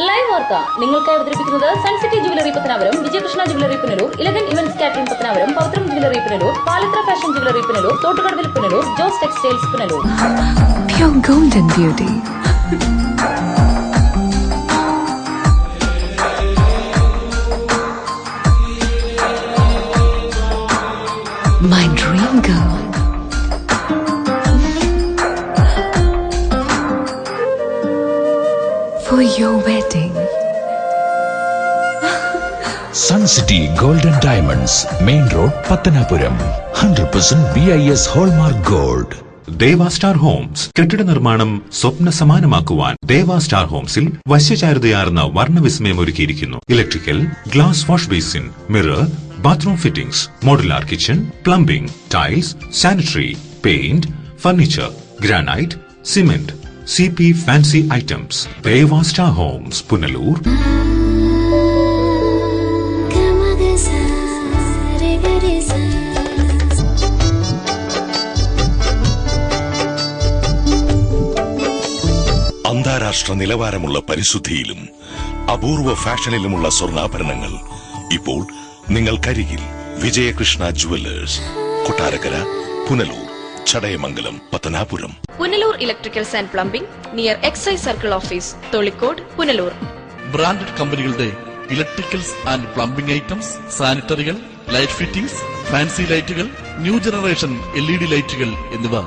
Live വാർത്ത നിങ്ങൾക്കായി അവതരിപ്പിക്കുന്നത് Suncity jewellery Pathanapuram, Vijayakrishna jewellery Punalur, elegant events catering Pathanapuram, Pavithram jewellery Punalur, Palathra fashion jewellery Punalur, തോട്ടുകടവിൽ Punalur, Jose textiles Punalur. Pure golden beauty. My dream girl. For your wedding. Sun City Golden Diamonds, Main Road, Pattanapuram. 100% BIS Hallmark Gold. Deva star Holmes കെട്ടിട നിർമ്മാണം സ്വപ്ന സമാനമാക്കുവാൻ ദേവ star ഹോംസിൽ വശ്യചാരുതയാർന്ന വർണ്ണവിസ്മയം ഒരുക്കിയിരിക്കുന്നു. Electrical, glass wash basin, mirror, bathroom fittings, modular kitchen, plumbing, tiles, sanitary, paint, furniture, granite, cement, CP fancy items. Deva star homes, Punalur. അന്താരാഷ്ട്ര നിലവാരമുള്ള പരിശുദ്ധിയിലും അപൂർവ ഫാഷനിലുമുള്ള സ്വർണ്ണാഭരണങ്ങൾ ഇപ്പോൾ നിങ്ങൾക്കരികിൽ. Vijayakrishna jewellers, Kottarakkara, Punalur, Chadayamangalam, Pathanapuram. Punalur electricals and plumbing near excise circle office, Tholicode, Punalur. Branded കമ്പനികളുടെ ഇലക്ട്രിക്കൽസ് ആൻഡ് പ്ലംബിംഗ് ഐറ്റംസ്, സാനിറ്ററികൾ, ലൈറ്റ് ഫിറ്റിംഗ്സ്, ഫാൻസി ലൈറ്റുകൾ, ന്യൂ ജനറേഷൻ LED ലൈറ്റുകൾ എന്നിവ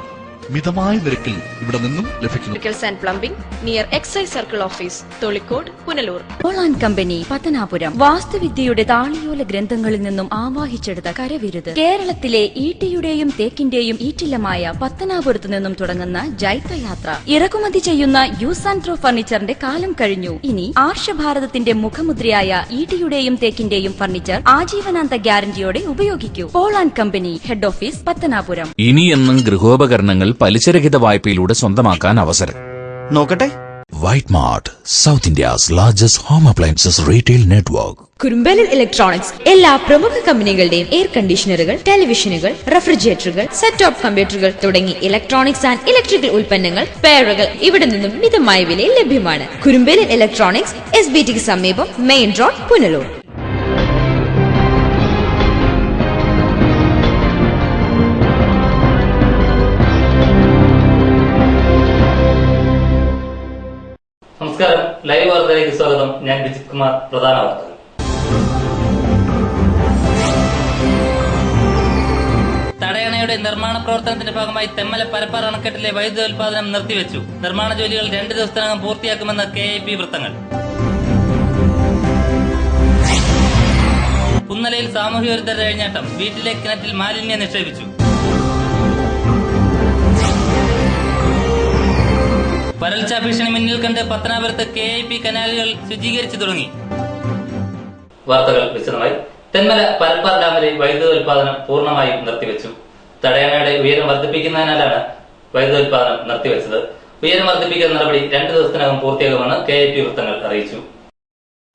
മിതമായ നിരക്കിൽ ഇവിടെ നിന്നും ലഭിക്കുന്നു. Electricals and plumbing near excise circle office, Tholicode, Punalur. Paul and company, Pathanapuram. വാസ്തുവിദ്യയുടെ താളിയോല ഗ്രന്ഥങ്ങളിൽ നിന്നും ആവാഹിച്ചെടുത്ത കരവിരുത്. കേരളത്തിലെ ഈട്ടിയുടെയും തേക്കിന്റെയും ഈറ്റില്ലമായ പത്തനാപുരത്തു നിന്നും തുടങ്ങുന്ന ജൈത്രയാത്ര. ഇറക്കുമതി ചെയ്യുന്ന യൂസ് ആൻഡ് ത്രോ ഫർണിച്ചറിന്റെ കാലം കഴിഞ്ഞു. ഇനി ആർഷഭാരതത്തിന്റെ മുഖമുദ്രയായ ഈട്ടിയുടെയും തേക്കിന്റെയും ഫർണിച്ചർ ആജീവനാന്ത ഗ്യാരണ്ടിയോടെ ഉപയോഗിക്കൂ. പോൾ ആൻഡ് കമ്പനി, ഹെഡ് ഓഫീസ്, പത്തനാപുരം. ഇനിയെന്നും ഗൃഹോപകരണങ്ങൾ പലിശരഹിത വായ്പയിലൂടെ സ്വന്തമാക്കാൻ അവസരം. നോക്കട്ടെ. White Mart, South India's largest home appliances retail network. കുറുമ്പലിൽ ഇലക്ട്രോണിക്സ് എല്ലാ പ്രമുഖ കമ്പനികളുടെയും എയർ കണ്ടീഷണറുകൾ, ടെലിവിഷനുകൾ, റെഫ്രിജറേറ്ററുകൾ, സെറ്റ് ടോപ്പ് കമ്പ്യൂട്ടറുകൾ തുടങ്ങി ഇലക്ട്രോണിക്സ് ആൻഡ് ഇലക്ട്രിക്കൽ ഉൽപ്പന്നങ്ങൾ, പെയറുകൾ ഇവിടെ നിന്നും മിതമായ വിലയിൽ ലഭ്യമാണ്. കുറുമ്പലിൽ ഇലക്ട്രോണിക്സ്, SBTക്ക് സമീപം, മെയിൻ റോഡ്, പുനലൂർ. നമസ്കാരം, ലൈവ് വാർത്തയിലേക്ക് സ്വാഗതം. ഞാൻ വിജിത് കുമാർ. പ്രധാന വാർത്തകൾ. തടയണയുടെ നിർമ്മാണ പ്രവർത്തനത്തിന്റെ ഭാഗമായി തെമ്മല പരപ്പാർ അണക്കെട്ടിലെ വൈദ്യുത ഉൽപാദനം നിർത്തിവെച്ചു. നിർമ്മാണ ജോലികൾ 2 ദിവസത്തിനകം പൂർത്തിയാക്കുമെന്ന് KIP വൃത്തങ്ങൾ. പുന്നലയിൽ സാമൂഹ്യ വിരുദ്ധരുടെ അഴിഞ്ഞാട്ടം. വീട്ടിലെ കിണറ്റിൽ മാലിന്യം നിക്ഷേപിച്ചു. വരൾച്ച ഭീഷണി മുന്നിൽ കണ്ട് പത്തനാപുരത്ത് KIP കനാലുകൾ ശുചീകരിച്ചു തുടങ്ങി. വാർത്തകൾ വിശദമായി. തെന്മല പരപ്പാർ ഡാമിലെ വൈദ്യുത ഉൽപാദനം പൂർണ്ണമായും നിർത്തിവെച്ചു. തടയണയുടെ ഉയരം വർദ്ധിപ്പിക്കുന്നതിനാലാണ് വൈദ്യുത ഉൽപാദനം നിർത്തിവെച്ചത്. ഉയരം വർദ്ധിപ്പിക്കുന്ന നടപടി 2 ദിവസത്തിനകം പൂർത്തിയാകുമെന്ന് KIP വൃത്തങ്ങൾ അറിയിച്ചു.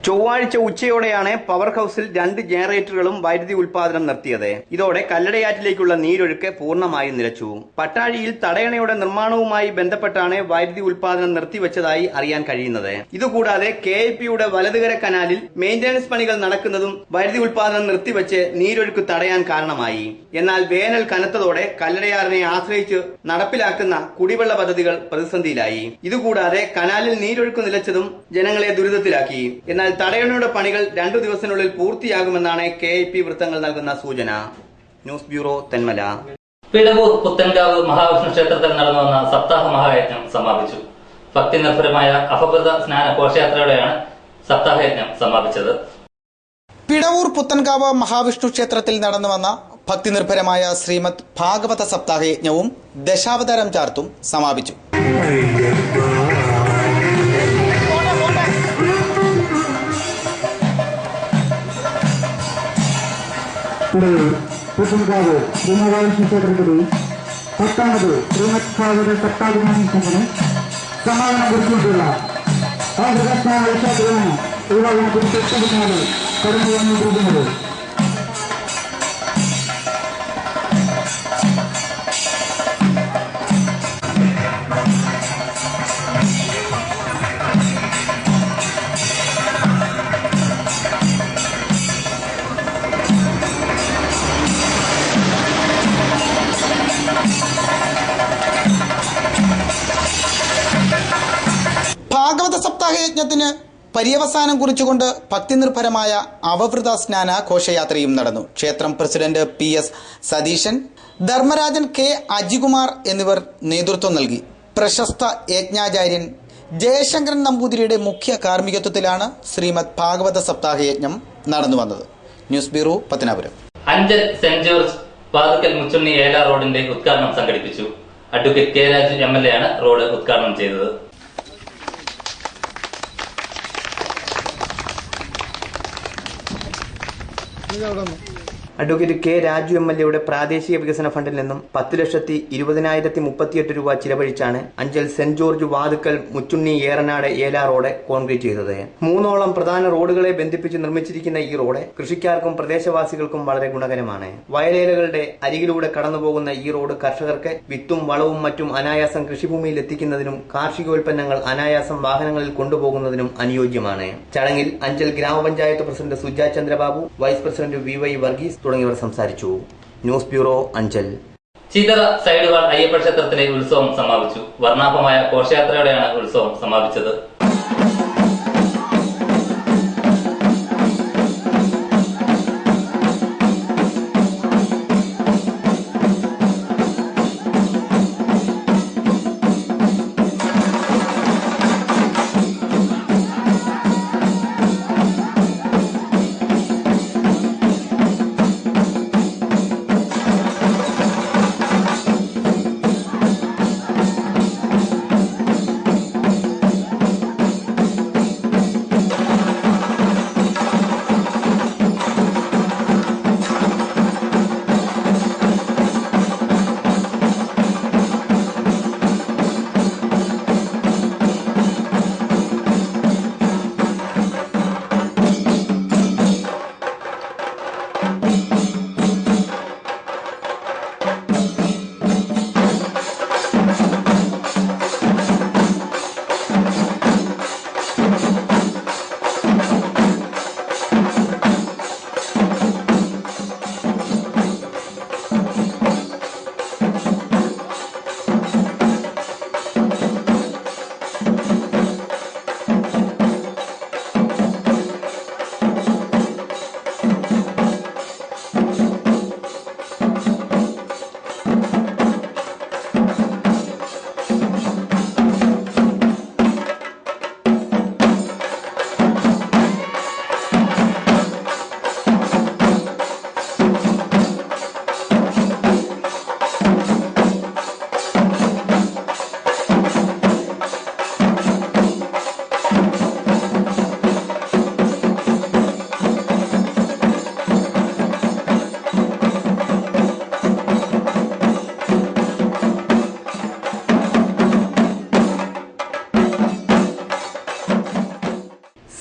ചൊവ്വാഴ്ച ഉച്ചയോടെയാണ് പവർ ഹൌസിൽ 2 ജനറേറ്ററുകളും വൈദ്യുതി ഉൽപാദനം നിർത്തിയത്. ഇതോടെ കല്ലടയാറ്റിലേക്കുള്ള നീരൊഴുക്ക് പൂർണ്ണമായും നിലച്ചു. പട്ടാഴിയിൽ തടയണയുടെ നിർമ്മാണവുമായി ബന്ധപ്പെട്ടാണ് വൈദ്യുതി ഉൽപാദനം നിർത്തിവെച്ചതായി അറിയാൻ കഴിയുന്നത്. ഇതുകൂടാതെ KIPയുടെ വലതുകര കനാലിൽ മെയിന്റനൻസ് പണികൾ നടക്കുന്നതും വൈദ്യുതി ഉൽപാദനം നിർത്തിവെച്ച് നീരൊഴുക്ക് തടയാൻ കാരണമായി. എന്നാൽ വേനൽ കനത്തതോടെ കല്ലടയാറിനെ ആശ്രയിച്ച് നടപ്പിലാക്കുന്ന കുടിവെള്ള പദ്ധതികൾ പ്രതിസന്ധിയിലായി. ഇതുകൂടാതെ കനാലിൽ നീരൊഴുക്ക് നിലച്ചതും ജനങ്ങളെ ദുരിതത്തിലാക്കി. എന്നാൽ തടയണയുടെ പണികൾ 2 ദിവസത്തിനുള്ളിൽ പൂർത്തിയാകുമെന്നാണ് KIP വൃത്തങ്ങൾ നൽകുന്ന സൂചന. News bureau, Thenmala. പിടവൂർ പുത്തൻകാവ് മഹാവിഷ്ണു ക്ഷേത്രത്തിൽ നടന്നുവന്ന സപ്താഹ മഹായജ്ഞം സമാപിച്ചു. ഭക്തി നിർഭരമായ അപകൃത സ്നാന ഘോഷയാത്രയോടെയാണ് സപ്താഹയജ്ഞം സമാപിച്ചത്. പിടവൂർ പുത്തൻകാവ് മഹാവിഷ്ണു ക്ഷേത്രത്തിൽ നടന്നുവന്ന ഭക്തി നിർഭരമായ ശ്രീമദ് ഭാഗവത സപ്താഹയജ്ഞവും ദശാവതാരം ചാർത്തും സമാപിച്ചു. പുത്തൻകാവ് ശ്രീമഹാവിഷ്ണു ക്ഷേത്രത്തിലെ 10ാമത് ശ്രീമദ് ഭാഗവത സപ്താഹത്തിന് സമാപനം കുറിച്ചുകൊണ്ടുള്ള ആഗ്രഹമാണ് ഇവ കുറിച്ച് കടന്നു വന്നിരിക്കുന്നത്. സപ്താഹയജ്ഞത്തിന് പര്യവസാനം കുറിച്ചുകൊണ്ട് ഭക്തിനിർഭരമായ അവവൃത സ്നാന ഘോഷയാത്രയും നടന്നു. ക്ഷേത്രം president PS Satheesan, Dharmarajan K Ajikumar എന്നിവർ നേതൃത്വം നൽകി. പ്രശസ്ത യജ്ഞാചാര്യൻ ജയശങ്കരൻ നമ്പൂതിരിയുടെ മുഖ്യ കാർമ്മികത്വത്തിലാണ് ശ്രീമദ് ഭാഗവത സപ്താഹയജ്ഞം നടന്നു വന്നത്. News bureau, Pathanapuram. Anchal saint George Vathukkal Muchunni Ela റോഡിന്റെ ഉദ്ഘാടനം സംഘടിപ്പിച്ചു. അഡ്വക്കേറ്റ് K രാജു MLA ആണ് റോഡ് ഉദ്ഘാടനം ചെയ്തത്. അഡ്വക്കേറ്റ് K രാജു MLA പ്രാദേശിക വികസന ഫണ്ടിൽ നിന്നും 10,20,038 രൂപ ചിലവഴിച്ചാണ് അഞ്ചൽ സെന്റ് ജോർജ് വാതുക്കൽ മുച്ചുണ്ണി ഏറനാട് ഏല റോഡ് കോൺക്രീറ്റ് ചെയ്തത്. 3ഓളം പ്രധാന റോഡുകളെ ബന്ധിപ്പിച്ച് നിർമ്മിച്ചിരിക്കുന്ന ഈ റോഡ് കൃഷിക്കാർക്കും പ്രദേശവാസികൾക്കും വളരെ ഗുണകരമാണ്. വയലേലകളുടെ അരികിലൂടെ കടന്നുപോകുന്ന ഈ റോഡ് കർഷകർക്ക് വിത്തും വളവും മറ്റും അനായാസം കൃഷിഭൂമിയിൽ എത്തിക്കുന്നതിനും കാർഷികോൽപ്പന്നങ്ങൾ അനായാസം വാഹനങ്ങളിൽ കൊണ്ടുപോകുന്നതിനും അനുയോജ്യമാണ്. ചടങ്ങിൽ അഞ്ചൽ ഗ്രാമപഞ്ചായത്ത് president Suja Chandrababu, vice president VY Varghese തുടങ്ങിയവർ സംസാരിച്ചു. News bureau, Anchal. Chithara side wall Ayyappa ക്ഷേത്രത്തിലെ ഉത്സവം സമാപിച്ചു. വർണ്ണാഭമായ ഘോഷയാത്രയോടെയാണ് ഉത്സവം സമാപിച്ചത്.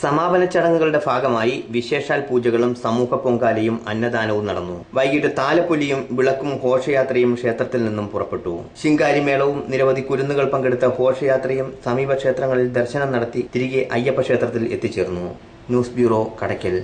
സമാപന ചടങ്ങുകളുടെ ഭാഗമായി വിശേഷാൽ പൂജകളും സമൂഹ പൊങ്കാലയും അന്നദാനവും നടന്നു. വൈകിട്ട് താലപ്പൊലിയും വിളക്കും ഘോഷയാത്രയും ക്ഷേത്രത്തിൽ നിന്നും പുറപ്പെട്ടു. ശിങ്കാരിമേളവും നിരവധി കുരുന്നുകൾ പങ്കെടുത്ത ഘോഷയാത്രയും സമീപ ക്ഷേത്രങ്ങളിൽ ദർശനം നടത്തി തിരികെ അയ്യപ്പ ക്ഷേത്രത്തിൽ എത്തിച്ചേർന്നു. News bureau, Kadakkal.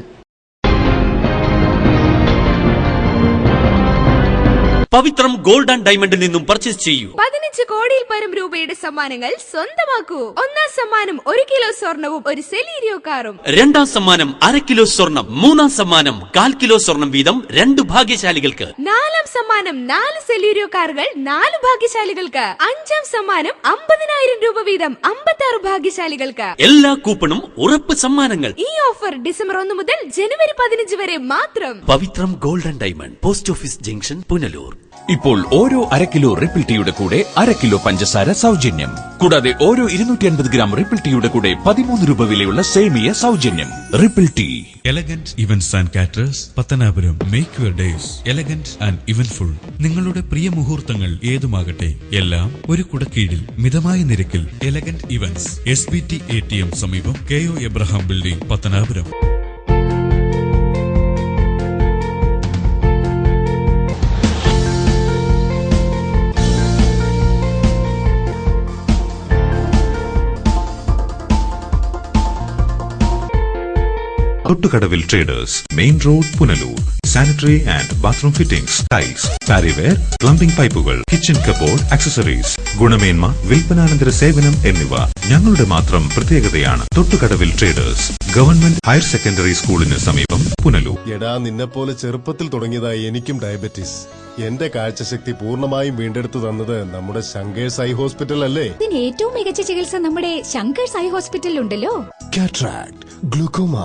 Pavithram gold and ഡയമണ്ടിൽ നിന്നും പർച്ചേസ് ചെയ്യൂ. 15 കോടിയിൽ പരം രൂപയുടെ സമ്മാനങ്ങൾ സ്വന്തമാക്കൂ. ഒന്നാം സമ്മാനം 1 കിലോ സ്വർണവും 1 സെലീരിയോ കാറും. രണ്ടാം സമ്മാനം 1/2 കിലോ സ്വർണം. മൂന്നാം സമ്മാനം 1/4 കിലോ സ്വർണം വീതം 2 ഭാഗ്യശാലികൾക്ക്. നാലാം സമ്മാനം 4 സെലീരിയോ കാറുകൾ 4 ഭാഗ്യശാലികൾക്ക്. അഞ്ചാം സമ്മാനം 50,000 രൂപ വീതം 56 ഭാഗ്യശാലികൾക്ക്. എല്ലാ കൂപ്പണും ഉറപ്പ് സമ്മാനങ്ങൾ. ഈ ഓഫർ ഡിസംബർ 1 മുതൽ ജനുവരി 15 വരെ മാത്രം. Pavithram gold and diamond, post office junction, Punalur. ഇപ്പോൾ ഓരോ 1/2 കിലോ റിപ്പിൾ ടീയുടെ കൂടെ 1/2 കിലോ പഞ്ചസാര സൗജന്യം. കൂടാതെ ഓരോ 250 ഗ്രാം റിപ്പിൾ ടീയുടെ കൂടെ 13 രൂപ വിലയുള്ള സേമിയ സൗജന്യം. Ripple tea. Elegant events and caterers, Pathanapuram. Make your days elegant and eventful. നിങ്ങളുടെ പ്രിയ മുഹൂർത്തങ്ങൾ ഏതുമാകട്ടെ, എല്ലാം ഒരു കുടക്കീഴിൽ മിതമായ നിരക്കിൽ. എലഗന്റ് ഇവന്റ്സ്, SBT ATM സമീപം, KO എബ്രഹാം ബിൽഡിംഗ്, പത്തനാപുരം. തൊട്ടുകടവിൽ traders, main road, Punalur. Sanitary and bathroom fittings, tiles, Parryware, plumbing പൈപ്പുകൾ, കിച്ചൺ കബോർഡ്, ആക്സസറീസ്, ഗുണമേന്മ, വിൽപ്പനാനന്തര സേവനം എന്നിവ ഞങ്ങളുടെ മാത്രം പ്രത്യേകതയാണ്. തൊട്ടുകടവിൽ ട്രേഡേഴ്സ്, ഗവൺമെന്റ് ഹയർ സെക്കൻഡറി സ്കൂളിന് സമീപം, പുനലൂർ. എടാ, നിന്നെപ്പോലെ ചെറുപ്പത്തിൽ തുടങ്ങിയതായി എനിക്കും ഡയബറ്റീസ്. എന്റെ കാഴ്ചശക്തി പൂർണ്ണമായും വീണ്ടെടുത്തു തന്നത് നമ്മുടെ ശങ്കേഴ്സ് ഐ ഹോസ്പിറ്റൽ അല്ലേ? ഇതിന് ഏറ്റവും മികച്ച ചികിത്സ നമ്മുടെ ശങ്കേഴ്സ് ഐ ഹോസ്പിറ്റലിൽ ഉണ്ടല്ലോ. Cataract, glaucoma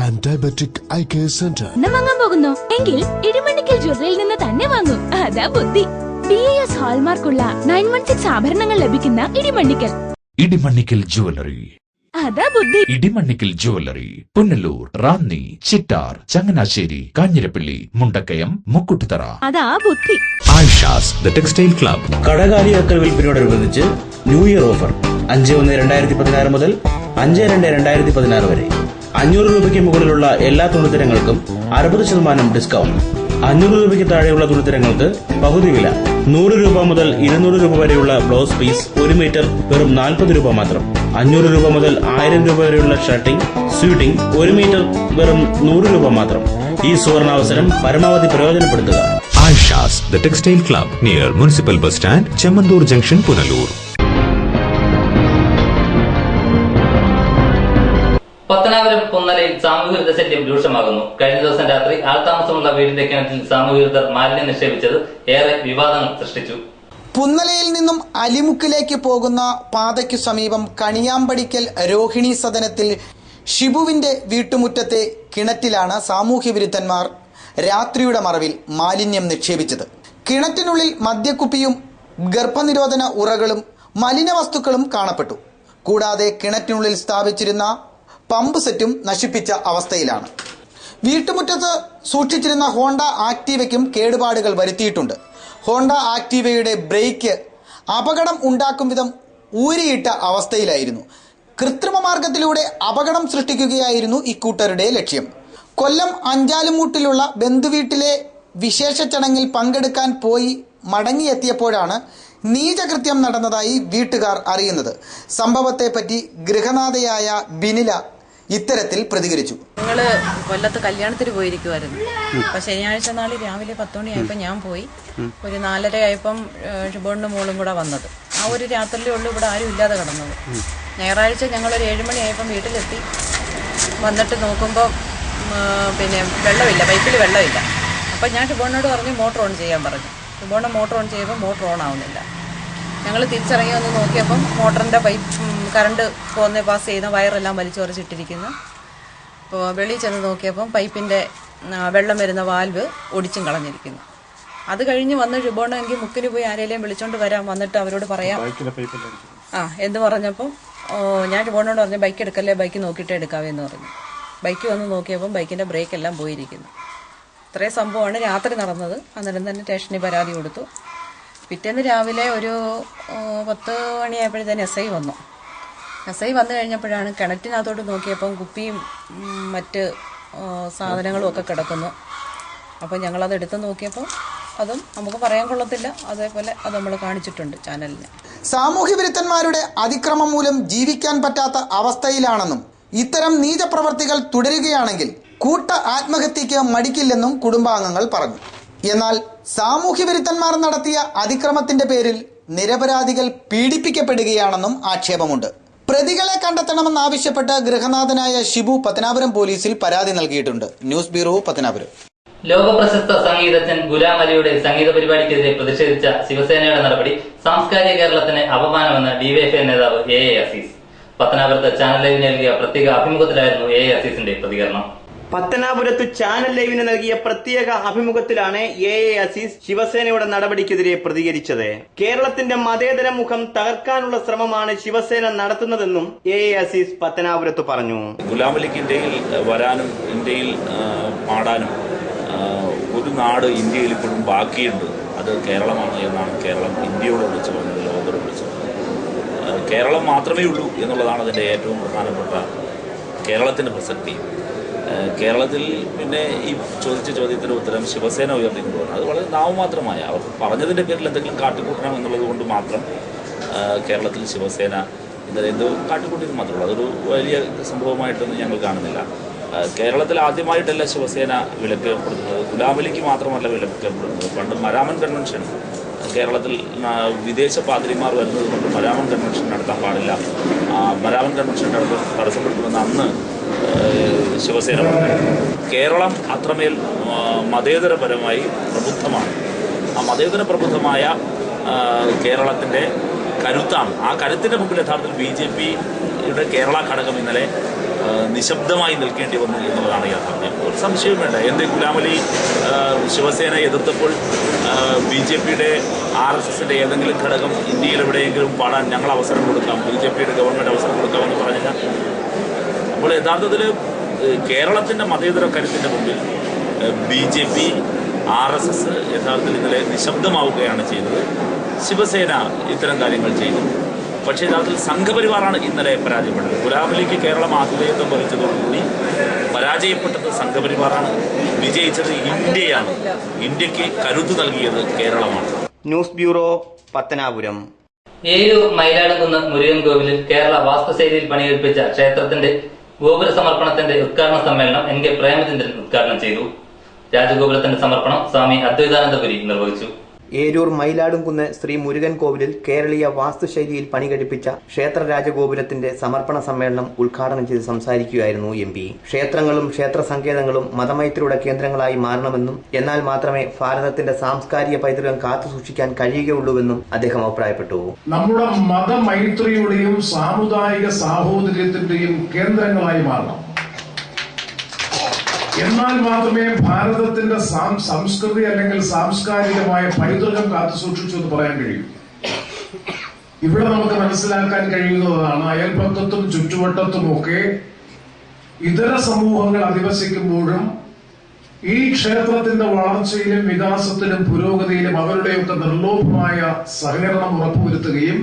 and diabetic eye care centre. വാങ്ങാൻ പോകുന്നു എങ്കിൽ ഇടിമണ്ണിക്കൽ ജ്വല്ലറിയിൽ നിന്ന് തന്നെ വാങ്ങും. അതാ ബുദ്ധി. BAS ഹാൾമാർക്കുള്ള 916 ആഭരണങ്ങൾ ലഭിക്കുന്ന ഇടിമണ്ണിക്കൽ. ഇടിമണ്ണിക്കൽ ജുവല്ലറി. അതാ ബുദ്ധി. ഇടിമണ്ണിക്കൽ ജുവല്ലറി, പുനലൂർ, റാന്നി, ചിറ്റാർ, ചങ്ങനാശ്ശേരി, കാഞ്ഞിരപ്പള്ളി, മുണ്ടക്കയം, മുക്കുട്ടുതറ. അതാ ബുദ്ധി. Ayisha's the textile club. കടകാലിയാക്കൽ വിൽപ്പനയോടനുബന്ധിച്ച് ന്യൂ ഇയർ ഓഫർ 5/1/2016 മുതൽ 5/2/2016 വരെ 500 രൂപയ്ക്ക് മുകളിലുള്ള എല്ലാ തുണിത്തരങ്ങൾക്കും 60% ഡിസ്കൗണ്ട്. 500 രൂപയ്ക്ക് താഴെയുള്ള തുണിത്തരങ്ങൾക്ക് പകുതി വില. 100 രൂപ മുതൽ 200 രൂപ വരെയുള്ള ബ്ലൗസ് പീസ് 1 മീറ്റർ വെറും 40 രൂപ മാത്രം. 500 രൂപ മുതൽ 1000 രൂപ വരെയുള്ള ഷർട്ടിംഗ്, സ്യൂട്ടിംഗ് 1 മീറ്റർ വെറും 100 രൂപ മാത്രം. ഈ സുവർണാവസരം പരമാവധി പ്രയോജനപ്പെടുത്തുക. Ayisha's the textile club, near municipal bus stand, Chemmanthoor junction, Punalur. Pathanapuram പുന്നലയിൽ സാമൂഹ്യവിരുദ്ധ ശല്യം രൂക്ഷമാകുന്നു. കഴിഞ്ഞ ദിവസം രാത്രി ആൾതാമസമുള്ള വീടിന്റെ കിണറ്റിൽ സാമൂഹ്യവിരുദ്ധർ മാലിന്യം നിക്ഷേപിച്ചത് ഏറെ വിവാദങ്ങൾ സൃഷ്ടിച്ചു. പുന്നലയിൽ നിന്നും അലിമുക്കിലേക്ക് പോകുന്ന പാതയ്ക്കു സമീപം കണിയാമ്പടിക്കൽ രോഹിണി സദനത്തിൽ ഷിബുവിന്റെ വീട്ടുമുറ്റത്തെ കിണറ്റിലാണ് സാമൂഹ്യവിരുദ്ധന്മാർ രാത്രിയുടെ മറവിൽ മാലിന്യം നിക്ഷേപിച്ചത്. കിണറ്റിനുള്ളിൽ മദ്യക്കുപ്പിയും ഗർഭനിരോധന ഉറകളും മലിനവസ്തുക്കളും കാണപ്പെട്ടു. കൂടാതെ കിണറ്റിനുള്ളിൽ സ്ഥാപിച്ചിരുന്ന പമ്പ് സെറ്റും നശിപ്പിച്ച അവസ്ഥയിലാണ്. വീട്ടുമുറ്റത്ത് സൂക്ഷിച്ചിരുന്ന ഹോണ്ട ആക്ടീവയ്ക്കും കേടുപാടുകൾ വരുത്തിയിട്ടുണ്ട്. ഹോണ്ട ആക്ടീവയുടെ ബ്രേക്ക് അപകടം ഉണ്ടാക്കും വിധം ഊരിയിട്ട അവസ്ഥയിലായിരുന്നു. കൃത്രിമ മാർഗത്തിലൂടെ അപകടം സൃഷ്ടിക്കുകയായിരുന്നു ഇക്കൂട്ടരുടെ ലക്ഷ്യം. കൊല്ലം അഞ്ചാലുമൂട്ടിലുള്ള ബന്ധുവീട്ടിലെ വിശേഷ ചടങ്ങിൽ പങ്കെടുക്കാൻ പോയി മടങ്ങിയെത്തിയപ്പോഴാണ് നീചകൃത്യം നടന്നതായി വീട്ടുകാർ അറിയുന്നത്. സംഭവത്തെപ്പറ്റി ഗൃഹനാഥയായ ബിനില ഇത്തരത്തിൽ പ്രതികരിച്ചു. ഞങ്ങള് കൊല്ലത്ത് കല്യാണത്തിന് പോയിരിക്കുമായിരുന്നു. അപ്പൊ ശനിയാഴ്ച നാളിൽ രാവിലെ 10 മണിയായപ്പോൾ ഞാൻ പോയി. ഒരു 4:30 ആയപ്പം ഷിബോണിന്റെ മോളും കൂടെ വന്നത്. ആ ഒരു രാത്രിയിലേ ഉള്ളൂ ഇവിടെ ആരും ഇല്ലാതെ കിടന്നത്. ഞായറാഴ്ച ഞങ്ങളൊരു 7 മണിയായപ്പം വീട്ടിലെത്തി. വന്നിട്ട് നോക്കുമ്പോൾ പിന്നെ വെള്ളമില്ല, പൈപ്പിൽ വെള്ളമില്ല. അപ്പം ഞാൻ ഷിബോണിനോട് പറഞ്ഞു മോട്ടർ ഓൺ ചെയ്യാൻ പറഞ്ഞു. ഷിബോണിന്റെ മോട്ടർ ഓൺ ചെയ്യുമ്പോൾ മോട്ടർ ഓൺ ആവുന്നില്ല. ഞങ്ങൾ തിരിച്ചിറങ്ങി വന്ന് നോക്കിയപ്പം മോട്ടറിൻ്റെ കറണ്ട് പാസ് ചെയ്യുന്ന വയറെല്ലാം വലിച്ചു കുറച്ചിട്ടിരിക്കുന്നു. അപ്പോൾ വെളിയിൽ ചെന്ന് നോക്കിയപ്പം പൈപ്പിൻ്റെ വെള്ളം വരുന്ന വാൽവ് ഒടിച്ചും കളഞ്ഞിരിക്കുന്നു. അത് കഴിഞ്ഞ് വന്ന് ഷിബോണെങ്കിൽ മുക്കിന് പോയി ആരെങ്കിലും വിളിച്ചോണ്ട് വരാൻ, വന്നിട്ട് അവരോട് പറയാം എന്ന് പറഞ്ഞപ്പം ഞാൻ ഷിബോണിനോട് പറഞ്ഞു ബൈക്ക് എടുക്കല്ലേ, ബൈക്ക് നോക്കിയിട്ട് എടുക്കാവെന്ന് പറഞ്ഞു. ബൈക്ക് വന്ന് നോക്കിയപ്പം ബൈക്കിൻ്റെ ബ്രേക്കെല്ലാം പോയിരിക്കുന്നു. ഇത്രയും സംഭവമാണ് രാത്രി നടന്നത്. അന്നേരം തന്നെ സ്റ്റേഷനിൽ പരാതി കൊടുത്തു. പിറ്റേന്ന് രാവിലെ ഒരു 10 മണിയായപ്പോഴത്തേന് SI വന്നു. SI വന്നു കഴിഞ്ഞപ്പോഴാണ് കിണറ്റിനകത്തോട്ട് നോക്കിയപ്പം കുപ്പിയും മറ്റ് സാധനങ്ങളും ഒക്കെ കിടക്കുന്നു. അപ്പോൾ ഞങ്ങളത് എടുത്ത് നോക്കിയപ്പോൾ അതും നമുക്ക് പറയാൻ കൊള്ളത്തില്ല. അതേപോലെ അത് നമ്മൾ കാണിച്ചിട്ടുണ്ട് ചാനലിന്. സാമൂഹ്യവിരുദ്ധന്മാരുടെ അതിക്രമം മൂലം ജീവിക്കാൻ പറ്റാത്ത അവസ്ഥയിലാണെന്നും ഇത്തരം നീചപ്രവർത്തികൾ തുടരുകയാണെങ്കിൽ കൂട്ട ആത്മഹത്യയ്ക്ക് മടിക്കില്ലെന്നും കുടുംബാംഗങ്ങൾ പറഞ്ഞു. എന്നാൽ സാമൂഹ്യവിരുദ്ധന്മാർ നടത്തിയ അതിക്രമത്തിന്റെ പേരിൽ നിരപരാധികൾ പീഡിപ്പിക്കപ്പെടുകയാണെന്നും ആക്ഷേപമുണ്ട്. പ്രതികളെ കണ്ടെത്തണമെന്നാവശ്യപ്പെട്ട് ഗൃഹനാഥനായ ഷിബു പത്തനാപുരം പോലീസിൽ പരാതി നൽകിയിട്ടുണ്ട്. News bureau, Pathanapuram. ലോകപ്രശസ്ത സംഗീതജ്ഞൻ ഗുലാം അലിയുടെ സംഗീത പരിപാടിക്കെതിരെ പ്രതിഷേധിച്ച ശിവസേനയുടെ നടപടി സാംസ്കാരിക കേരളത്തിന് അപമാനമെന്ന് DYFI നേതാവ് AA അസീസ്. പത്തനാപുരത്ത് ചാനൽ ലൈവിന് നൽകിയ പ്രത്യേക അഭിമുഖത്തിലായിരുന്നു AA അസീസിന്റെ പ്രതികരണം. പത്തനാപുരത്ത് ചാനൽ ലൈവിന് നൽകിയ പ്രത്യേക അഭിമുഖത്തിലാണ് AA അസീസ് ശിവസേനയുടെ നടപടിക്കെതിരെ പ്രതികരിച്ചത്. കേരളത്തിന്റെ മതേതര മുഖം തകർക്കാനുള്ള ശ്രമമാണ് ശിവസേന നടത്തുന്നതെന്നും AA അസീസ് പത്തനാപുരത്ത് പറഞ്ഞു. ഗുലാം അലിക്ക് ഇന്ത്യയിൽ വരാനും ഇന്ത്യയിൽ പാടാനും ഒരു നാട് ഇന്ത്യയിൽ ഇപ്പോഴും ബാക്കിയുണ്ട്. അത് കേരളമാണ് എന്നാണ് കേരളം ഇന്ത്യയോട് വിളിച്ചു പറഞ്ഞത്, ലോകത്തോട് വിളിച്ചു പറഞ്ഞത്. കേരളം മാത്രമേ ഉള്ളൂ എന്നുള്ളതാണ് അതിൻ്റെ ഏറ്റവും പ്രധാനപ്പെട്ട കേരളത്തിൻ്റെ പ്രസക്തി. കേരളത്തിൽ പിന്നെ ഈ ചോദിച്ച ചോദ്യത്തിന് ഉത്തരം ശിവസേന ഉയർത്തിക്കൊണ്ടുവന്നു. അത് വളരെ നാമമാത്രമായ അവർ പറഞ്ഞതിൻ്റെ പേരിൽ എന്തെങ്കിലും കാട്ടിക്കൂട്ടണം എന്നുള്ളത് കൊണ്ട് മാത്രം കേരളത്തിൽ ശിവസേന ഇന്നലെ എന്തോ കാട്ടിക്കൂട്ടിയത് മാത്രമേ ഉള്ളൂ. അതൊരു വലിയ സംഭവമായിട്ടൊന്നും ഞങ്ങൾ കാണുന്നില്ല. കേരളത്തിൽ ആദ്യമായിട്ടല്ല ശിവസേന വിലക്കേർപ്പെടുത്തുന്നത്. ഗുലാം അലിക്ക് മാത്രമല്ല വിലക്കേർപ്പെടുന്നത്. പണ്ട് മരാമൻ കൺവെൻഷൻ കേരളത്തിൽ വിദേശ പാതിരിമാർ വരുന്നത് കൊണ്ട് മരാമൻ കൺവെൻഷൻ നടത്താൻ പാടില്ല, മരാമൻ കൺവെൻഷൻ തടസ്സപ്പെടുത്തുമെന്ന് അന്ന് ശിവസേന പറഞ്ഞു. കേരളം അത്രമേൽ മതേതരപരമായി പ്രബുദ്ധമാണ്. ആ മതേതര പ്രബുദ്ധമായ കേരളത്തിൻ്റെ കരുത്താണ്. ആ കരുത്തിൻ്റെ മുമ്പിൽ യഥാർത്ഥത്തിൽ BJPയുടെ കേരള ഘടകം ഇന്നലെ നിശബ്ദമായി നിൽക്കേണ്ടി വന്നു എന്നുള്ളതാണ് യാഥാർത്ഥ്യം. ഒരു സംശയവും വേണ്ട. എൻ്റെ ഗുലാം അലി ശിവസേന എതിർത്തപ്പോൾ BJPയുടെ RSSന്റെ ഏതെങ്കിലും ഘടകം ഇന്ത്യയിൽ എവിടെയെങ്കിലും പാടാൻ ഞങ്ങൾ അവസരം കൊടുക്കാം, BJPയുടെ ഗവൺമെൻറ് അവസരം കൊടുക്കാമെന്ന് പറഞ്ഞില്ല. അപ്പോൾ യഥാർത്ഥത്തിൽ കേരളത്തിൻ്റെ മതേതര കരുത്തിൻ്റെ മുമ്പിൽ BJP RSS യഥാർത്ഥത്തിൽ ഇന്നലെ നിശബ്ദമാവുകയാണ് ചെയ്തത്. ശിവസേന ഇത്തരം കാര്യങ്ങൾ ചെയ്തു. പക്ഷേ യഥാർത്ഥത്തിൽ സംഘപരിവാറാണ് ഇന്നലെ പരാജയപ്പെട്ടത്. ഗുലാം അലിക്ക് കേരളം ആതിഥേയത്വം വഹിച്ചതോടുകൂടി പരാജയപ്പെട്ടത് സംഘപരിവാറാണ്, വിജയിച്ചത് ഇന്ത്യയാണ്. ഇന്ത്യക്ക് കരുത്ത് നൽകിയത് കേരളമാണ്. News bureau, Pathanapuram. ഏരൂർ മയിലാടുംകുന്ന് മുരുകൻ കോവിലിൽ കേരള വാസ്തുശൈലിയിൽ പണികഴിപ്പിച്ച ക്ഷേത്രത്തിന്റെ ഗോപുര സമർപ്പണത്തിന്റെ ഉദ്ഘാടന സമ്മേളനം NK പ്രേമചന്ദ്രൻ ഉദ്ഘാടനം ചെയ്തു. രാജഗോപുരത്തിന്റെ സമർപ്പണം സ്വാമി അദ്വൈതാനന്ദപുരി നിർവഹിച്ചു. ഏരൂർ മയിലാടുംകുന്ന് ശ്രീ മുരുകൻ കോവിലിൽ കേരളീയ വാസ്തുശൈലിയിൽ പണികഴിപ്പിച്ച ക്ഷേത്ര രാജഗോപുരത്തിന്റെ സമർപ്പണ സമ്മേളനം ഉദ്ഘാടനം ചെയ്ത് സംസാരിക്കുകയായിരുന്നു MP. ക്ഷേത്രങ്ങളും ക്ഷേത്ര സങ്കേതങ്ങളും മതമൈത്രിയുടെ കേന്ദ്രങ്ങളായി മാറണമെന്നും എന്നാൽ മാത്രമേ ഭാരതത്തിന്റെ സാംസ്കാരിക പൈതൃകം കാത്തുസൂക്ഷിക്കാൻ കഴിയുകയുള്ളൂവെന്നും അദ്ദേഹം അഭിപ്രായപ്പെട്ടു. നമ്മുടെ മതമൈത്രിയുടെയും സാമുദായിക സാഹോദര്യത്തിന്റെയും കേന്ദ്രങ്ങളായി മാറണം. എന്നാൽ മാത്രമേ ഭാരതത്തിന്റെ സംസ്കൃതി അല്ലെങ്കിൽ സാംസ്കാരികമായ പൈതൃകം കാത്തുസൂക്ഷിച്ചു എന്ന് പറയാൻ കഴിയും. ഇവിടെ നമുക്ക് മനസ്സിലാക്കാൻ കഴിയുന്നതാണ്, അയൽപക്കത്തും ചുറ്റുവട്ടത്തുമൊക്കെ ഇതര സമൂഹങ്ങൾ അധിവസിക്കുമ്പോഴും ഈ ക്ഷേത്രത്തിന്റെ വളർച്ചയിലും വികാസത്തിലും പുരോഗതിയിലും അവരുടെയൊക്കെ നിർലോഭമായ സഹകരണം ഉറപ്പുവരുത്തുകയും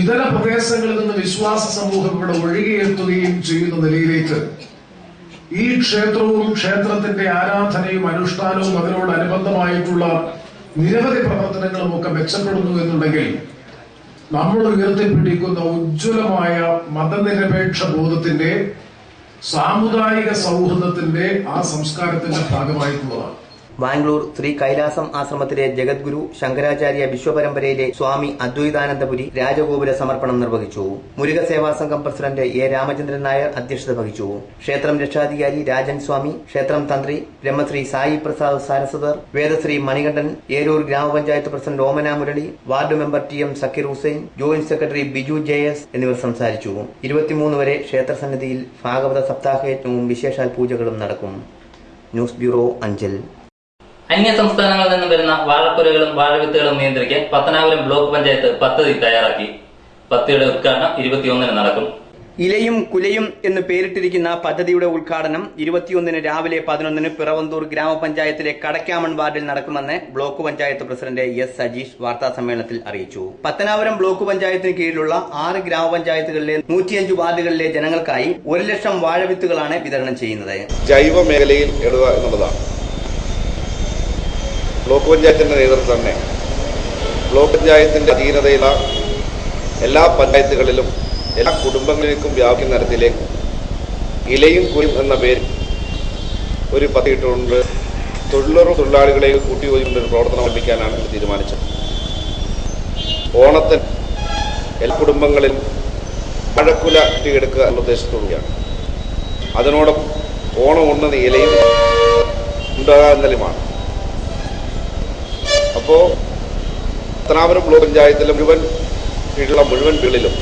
ഇതര പ്രദേശങ്ങളിൽ നിന്ന് വിശ്വാസ സമൂഹം ഇവിടെ ഒഴുകിയെത്തുകയും ചെയ്യുന്ന നിലയിലേക്ക് ഈ ക്ഷേത്രവും ക്ഷേത്രത്തിന്റെ ആരാധനയും അനുഷ്ഠാനവും അതിനോടനുബന്ധമായിട്ടുള്ള നിരവധി പ്രവർത്തനങ്ങളും ഒക്കെ മെച്ചപ്പെടുന്നു എന്നുണ്ടെങ്കിൽ നമ്മൾ ഉയർത്തിപ്പിടിക്കുന്ന ഉജ്ജ്വലമായ മതനിരപേക്ഷ ബോധത്തിന്റെ, സാമുദായിക സൗഹൃദത്തിന്റെ, ആ സംസ്കാരത്തിന്റെ ഭാഗമായിട്ടുള്ളതാണ്. ബാംഗ്ലൂർ ശ്രീ കൈലാസം ആശ്രമത്തിലെ ജഗദ്ഗുരു ശങ്കരാചാര്യ വിശ്വപരമ്പരയിലെ സ്വാമി അദ്വൈതാനന്ദപുരി രാജഗോപുര സമർപ്പണം നിർവഹിച്ചു. മുരുക സേവാ സംഘം പ്രസിഡന്റ് A. രാമചന്ദ്രൻ നായർ അധ്യക്ഷത വഹിച്ചു. ക്ഷേത്രം രക്ഷാധികാരി രാജൻ സ്വാമി, ക്ഷേത്രം തന്ത്രി ബ്രഹ്മശ്രീ സായി പ്രസാദ് സാരസ്വതർ, വേദശ്രീ മണികണ്ഠൻ, ഏരൂർ ഗ്രാമപഞ്ചായത്ത് president Omana Murali, ward member TM Sakir Hussain, joint secretary Biju JS എന്നിവർ സംസാരിച്ചു. 23 വരെ ക്ഷേത്രസന്നിധിയിൽ ഭാഗവത സപ്താഹയജ്ഞവും വിശേഷാൽ പൂജകളും നടക്കും. News bureau, Anchal. അന്യ സംസ്ഥാനങ്ങളിൽ നിന്നും വരുന്ന വാഴക്കുലകളും വാഴവിത്തുകളും നിയന്ത്രിക്കാൻ പത്തനാപുരം ബ്ലോക്ക് പഞ്ചായത്ത് പദ്ധതി തയ്യാറാക്കി. പദ്ധതിയുടെ ഉദ്ഘാടനം 21-ന് നടക്കും. ഇലയും കുലയും എന്ന് പേരിട്ടിരിക്കുന്ന പദ്ധതിയുടെ ഉദ്ഘാടനം 21-ന് രാവിലെ 11-ന് പിറവന്തൂർ ഗ്രാമപഞ്ചായത്തിലെ കടക്കാമൺ വാർഡിൽ നടക്കുമെന്ന് block panchayat president S. Sajeesh വാർത്താസമ്മേളനത്തിൽ അറിയിച്ചു. പത്തനാപുരം ബ്ലോക്ക് പഞ്ചായത്തിന് കീഴിലുള്ള 6 ഗ്രാമപഞ്ചായത്തുകളിലെ 105 വാർഡുകളിലെ ജനങ്ങൾക്കായി 1 ലക്ഷം വാഴവിത്തുകളാണ് വിതരണം ചെയ്യുന്നത്. ജൈവ മേഖലയിൽ ഇടുക എന്നുള്ളതാണ് ബ്ലോക്ക് പഞ്ചായത്തിന്റെ നേതൃത്വം. തന്നെ ബ്ലോക്ക് പഞ്ചായത്തിന്റെ അധീനതയുള്ള എല്ലാ പഞ്ചായത്തുകളിലും എല്ലാ കുടുംബങ്ങളിലേക്കും വ്യാപിക്കുന്ന തരത്തിലേക്ക് ഇലയും കുലയും എന്ന പേര് ഒരു പദ്ധതി ഇട്ടുകൊണ്ട് തൊഴിലാളികളെ കൂട്ടിയോജിക്കൊണ്ട് ഒരു പ്രവർത്തനം ആരംഭിക്കാനാണ് തീരുമാനിച്ചത്. ഓണത്തിന് എല്ലാ കുടുംബങ്ങളിലും വാഴക്കുല കിട്ടിയെടുക്കുക എന്ന ഉദ്ദേശത്തോടുകൂടിയാണ്. അതിനോടൊപ്പം ഓണം ഉണ്ണുന്ന ഇലയും ഉണ്ടാകാവുന്നതുമാണ്. അപ്പോൾ പത്തനാപുരം ബ്ലോക്ക് പഞ്ചായത്തിലെ മുഴുവൻ വീടുകളിലും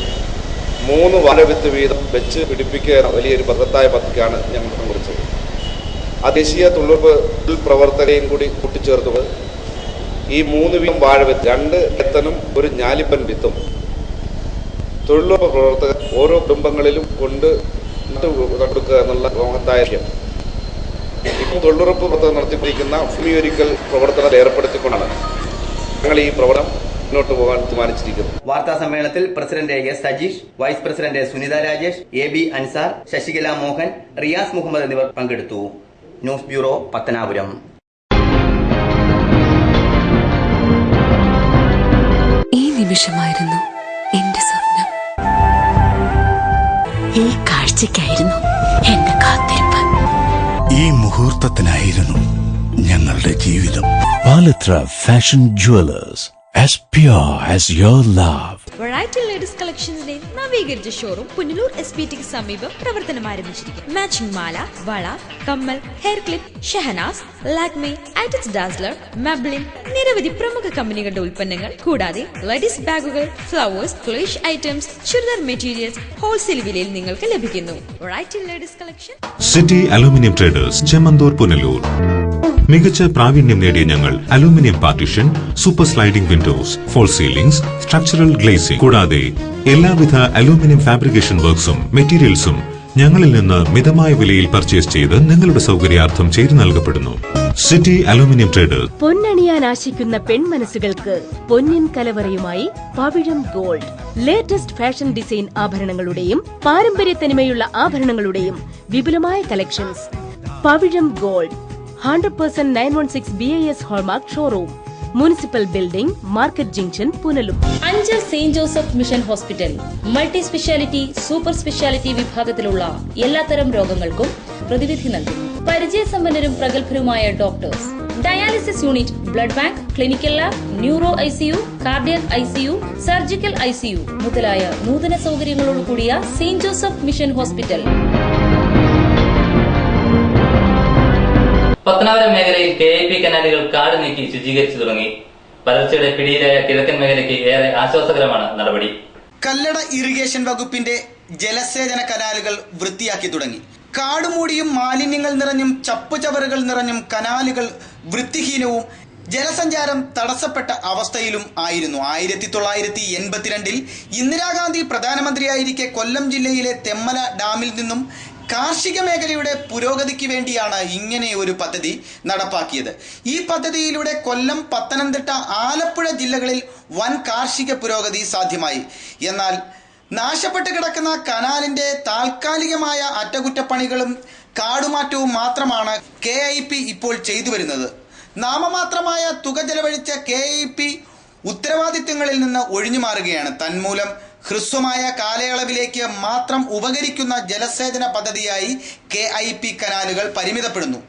3 വാഴവിത്ത് വീതം വെച്ച് പിടിപ്പിക്കുക വലിയൊരു ബൃഹത്തായ പദ്ധതിക്കാണ് ഞങ്ങൾ പങ്കുവച്ചത്. ആ ദേശീയ തൊഴിലുറപ്പ് പ്രവർത്തകരെയും കൂടി കൂട്ടിച്ചേർത്തുകൊണ്ട് ഈ 3 വീതം വാഴവിത്ത്, 2 എത്തനും 1 ഞാലിപ്പൻ വിത്തും തൊഴിലുറപ്പ് പ്രവർത്തകർ ഓരോ കുടുംബങ്ങളിലും കൊണ്ട് കൊടുക്കുക എന്നുള്ള മഹത്തായ ലക്ഷ്യം. ഇപ്പോൾ തൊഴിലുറപ്പ് പ്രവർത്തനം നടത്തിപ്പിടിക്കുന്ന ഭൂമിയൊരുക്കൽ പ്രവർത്തനത്തിൽ ഏർപ്പെടുത്തിക്കൊണ്ടാണ് ഞങ്ങൾ ഈ പ്രവർത്തനം മുന്നോട്ട് പോകാൻ തീരുമാനിച്ചിരിക്കുന്നു. വാർത്താ സമ്മേളനത്തിൽ president S. Sajeesh, vice president Sunitha Rajesh, AB Ansar, Sasikala Mohan, Riyas Muhammad എന്നിവർ പങ്കെടുത്തു. News bureau, Pathanapuram. ഈ നിമിഷമായിരുന്നു എന്റെ സ്വപ്നം. ഈ കാഴ്ചയ്ക്കായിരുന്നു എന്റെ കാത്തിരിപ്പ്. ഈ മുഹൂർത്തത്തിനായിരുന്നു ഞങ്ങളുടെ ജീവിതം. Palathra fashion jewellers, as pure as your love. Variety ladies കളക്ഷൻസിന്റെ നവീകരിച്ച ഷോറൂം പുനലൂർ SPT സമീപം പ്രവർത്തനം ആരംഭിച്ചിരിക്കുന്നു. മാച്ചിങ് മാല, വള, കമ്മൽ, hair clip, Shahnaz, Lakme, Eyetex dazzler, Maybelline, നിരവധി പ്രമുഖ കമ്പനികളുടെ ഉൽപ്പന്നങ്ങൾ കൂടാതെ ലേഡീസ് ബാഗുകൾ, ഫ്ലവേഴ്സ്, ക്ലേഷ് ഐറ്റംസ്, ചുരിദാർ മെറ്റീരിയൽസ് ഹോൾസെയിൽ വിലയിൽ നിങ്ങൾക്ക് ലഭിക്കുന്നു. Variety ladies collection city aluminium traders, Chemmanthoor, Punalur. മികച്ച പ്രാവീണ്യം നേടിയ ഞങ്ങൾ aluminium partition, super sliding windows, false ceilings, structural glazing കൂടാതെ എല്ലാവിധ അലൂമിനിയം ഫാബ്രിക്കേഷൻ വർക്ക്സും മെറ്റീരിയൽസും ഞങ്ങളിൽ നിന്ന് മിതമായ വിലയിൽ പർച്ചേസ് ചെയ്ത് നിങ്ങളുടെ സൗകര്യാർത്ഥം ചെയ്തു നൽകപ്പെടുന്നു. City aluminium traders. പൊന്നണിയാൻ ആശിക്കുന്ന പെൺമനസ്സുകൾക്ക് പൊന്നിൻ കലവറയുമായി Pavizham gold. Latest fashion design ആഭരണങ്ങളുടെയും പാരമ്പര്യ തനിമയുള്ള ആഭരണങ്ങളുടെയും വിപുലമായ collections. Pavizham gold, 100% 916 BIS hallmark showroom, municipal building, market junction, Punalur. Anchal saint Joseph mission hospital multi speciality, super speciality വിഭാഗത്തിലുള്ള എല്ലാത്തരം രോഗങ്ങൾക്കും പ്രതിവിധി നൽകുന്നു. പരിചയസമ്പന്നരും പ്രഗത്ഭരുമായ doctors, dialysis unit, blood bank, clinical lab, neuro ICU, cardiac ICU, surgical ICU മുതലായ നൂതന സൗകര്യങ്ങളോട് കൂടിയ saint Joseph mission hospital. Pathanapuram മേഖലയിൽ KIP കനാലുകൾ കാട് നീക്കി ശുചീകരിച്ചു തുടങ്ങി. വരൾച്ചയുടെ പിടിയിലായ കിഴക്കൻ മേഖലയ്ക്ക് ഏറെ ആശ്വാസകരമാണ് നടപടി. കല്ലട ഇറിഗേഷൻ വകുപ്പിന്റെ ജലസേചന കനാലുകൾ വൃത്തിയാക്കി തുടങ്ങി. കാടുമൂടിയും മാലിന്യങ്ങൾ നിറഞ്ഞും ചപ്പുചവറുകൾ നിറഞ്ഞും കനാലുകൾ വൃത്തിഹീനവും ജലസഞ്ചാരം തടസ്സപ്പെട്ട അവസ്ഥയിലും ആയിരുന്നു. 1982 ഇന്ദിരാഗാന്ധി പ്രധാനമന്ത്രിയായിരിക്കെ കൊല്ലം ജില്ലയിലെ തെമ്മല ഡാമിൽ നിന്നും കാർഷിക മേഖലയുടെ പുരോഗതിക്ക് വേണ്ടിയാണ് ഇങ്ങനെ ഒരു പദ്ധതി നടപ്പാക്കിയത്. ഈ പദ്ധതിയിലൂടെ കൊല്ലം, പത്തനംതിട്ട, ആലപ്പുഴ ജില്ലകളിൽ വൻ കാർഷിക പുരോഗതി സാധ്യമായി. എന്നാൽ നാശപ്പെട്ട് കിടക്കുന്ന കനാലിന്റെ താൽക്കാലികമായ അറ്റകുറ്റപ്പണികളും കാടുമാറ്റവും മാത്രമാണ് KIP ഇപ്പോൾ ചെയ്തു വരുന്നത്. നാമമാത്രമായ തുക ചെലവഴിച്ച KIP ഉത്തരവാദിത്തങ്ങളിൽ നിന്ന് ഒഴിഞ്ഞു മാറുകയാണ്. തന്മൂലം ഹ്രസ്വമായ കാലയളവിലേക്ക് മാത്രം ഉപകരിക്കുന്ന ജലസേചന പദ്ധതിയായി KIP കനാലുകൾ പരിമിതപ്പെടുന്നു.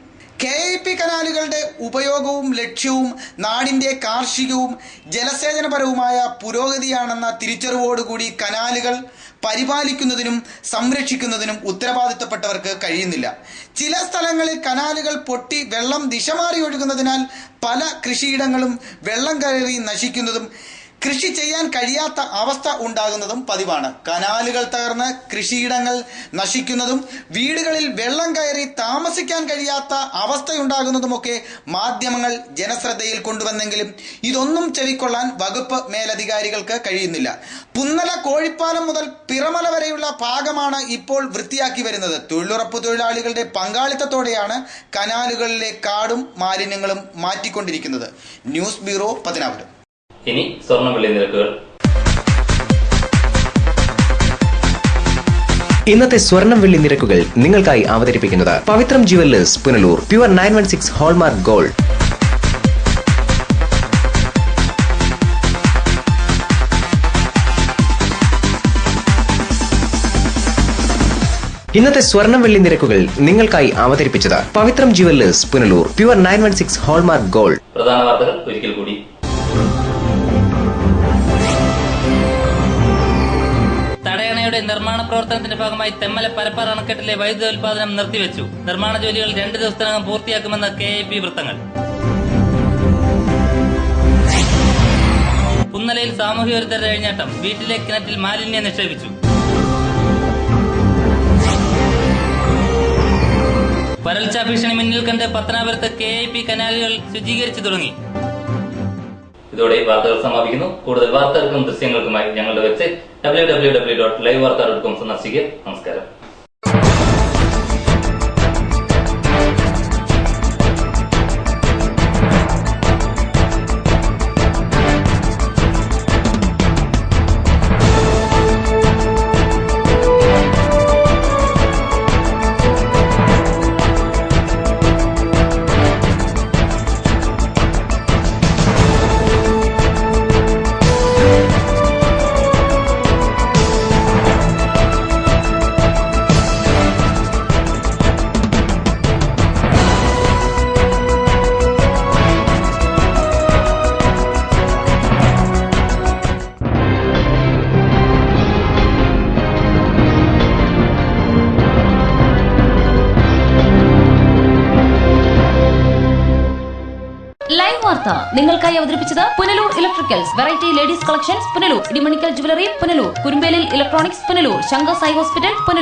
KIP കനാലുകളുടെ ഉപയോഗവും ലക്ഷ്യവും നാടിന്റെ കാർഷികവും ജലസേചനപരവുമായ പുരോഗതിയാണെന്ന തിരിച്ചറിവോടുകൂടി കനാലുകൾ പരിപാലിക്കുന്നതിനും സംരക്ഷിക്കുന്നതിനും ഉത്തരവാദിത്തപ്പെട്ടവർക്ക് കഴിയുന്നില്ല. ചില സ്ഥലങ്ങളിൽ കനാലുകൾ പൊട്ടി വെള്ളം ദിശമാറി ഒഴുകുന്നതിനാൽ പല കൃഷിയിടങ്ങളും വെള്ളം കയറി നശിക്കുന്നതും കൃഷി ചെയ്യാൻ കഴിയാത്ത അവസ്ഥ ഉണ്ടാകുന്നതും പതിവാണ്. കനാലുകൾ തകർന്ന് കൃഷിയിടങ്ങൾ നശിക്കുന്നതും വീടുകളിൽ വെള്ളം കയറി താമസിക്കാൻ കഴിയാത്ത അവസ്ഥയുണ്ടാകുന്നതുമൊക്കെ മാധ്യമങ്ങൾ ജനശ്രദ്ധയിൽ കൊണ്ടുവന്നെങ്കിലും ഇതൊന്നും ചെവിക്കൊള്ളാൻ വകുപ്പ് മേലധികാരികൾക്ക് കഴിയുന്നില്ല. പുന്നല കോഴിപ്പാലം മുതൽ പിറമല വരെയുള്ള ഭാഗമാണ് ഇപ്പോൾ വൃത്തിയാക്കി വരുന്നത്. തൊഴിലുറപ്പ് തൊഴിലാളികളുടെ പങ്കാളിത്തത്തോടെയാണ് കനാലുകളിലെ കാടും മാലിന്യങ്ങളും മാറ്റിക്കൊണ്ടിരിക്കുന്നത്. News bureau, Pathanapuram. ഇനി സ്വർണ്ണ വെള്ളി നിരക്കുകൾ. ഇന്നത്തെ സ്വർണം വെള്ളി നിരക്കുകൾ നിങ്ങൾക്കായി അവതരിപ്പിക്കുന്നത് Pavithram jewellers, Punalur. Pure 916 hallmark gold. ഇന്നത്തെ സ്വർണം വെള്ളി നിരക്കുകൾ നിങ്ങൾക്കായി അവതരിപ്പിച്ചത് Pavithram jewellers, Punalur. Pure 916 hallmark gold. പ്രധാന വാർത്തകൾ ഒരിക്കൽ കൂടി. തടയണയുടെ നിർമ്മാണ പ്രവർത്തനത്തിന്റെ ഭാഗമായി തെമ്മല പരപ്പാർ അണക്കെട്ടിലെ വൈദ്യുതി ഉൽപാദനം നിർത്തിവെച്ചു. നിർമ്മാണ ജോലികൾ 2 ദിവസത്തിനകം പൂർത്തിയാക്കുമെന്ന് KIP വൃത്തങ്ങൾ. പുന്നലയിൽ സാമൂഹ്യ വിരുദ്ധരുടെ അഴിഞ്ഞാട്ടം. വീട്ടിലെ കിണറ്റിൽ മാലിന്യം നിക്ഷേപിച്ചു. വരൾച്ചാ ഭീഷണി മുന്നിൽ കണ്ട് പത്തനാപുരത്ത് KIP കനാലുകൾ ശുചീകരിച്ചു തുടങ്ങി. ഇതോടെ വാർത്തകൾ സമാപിക്കുന്നു. കൂടുതൽ വാർത്തകൾക്കും ദൃശ്യങ്ങൾക്കുമായി ഞങ്ങളുടെ വെബ്സൈറ്റ് www.livevarta.com സന്ദർശിക്കുക. നമസ്കാരം. വാർത്ത നിങ്ങൾക്കായി അവതരിപ്പിച്ചത് Punalur electricals, variety ladies collections Punalur, Idimannickal jewellery Punalur, Kurumbelil electronics Punalur, Shankar Sai hospital Punalur.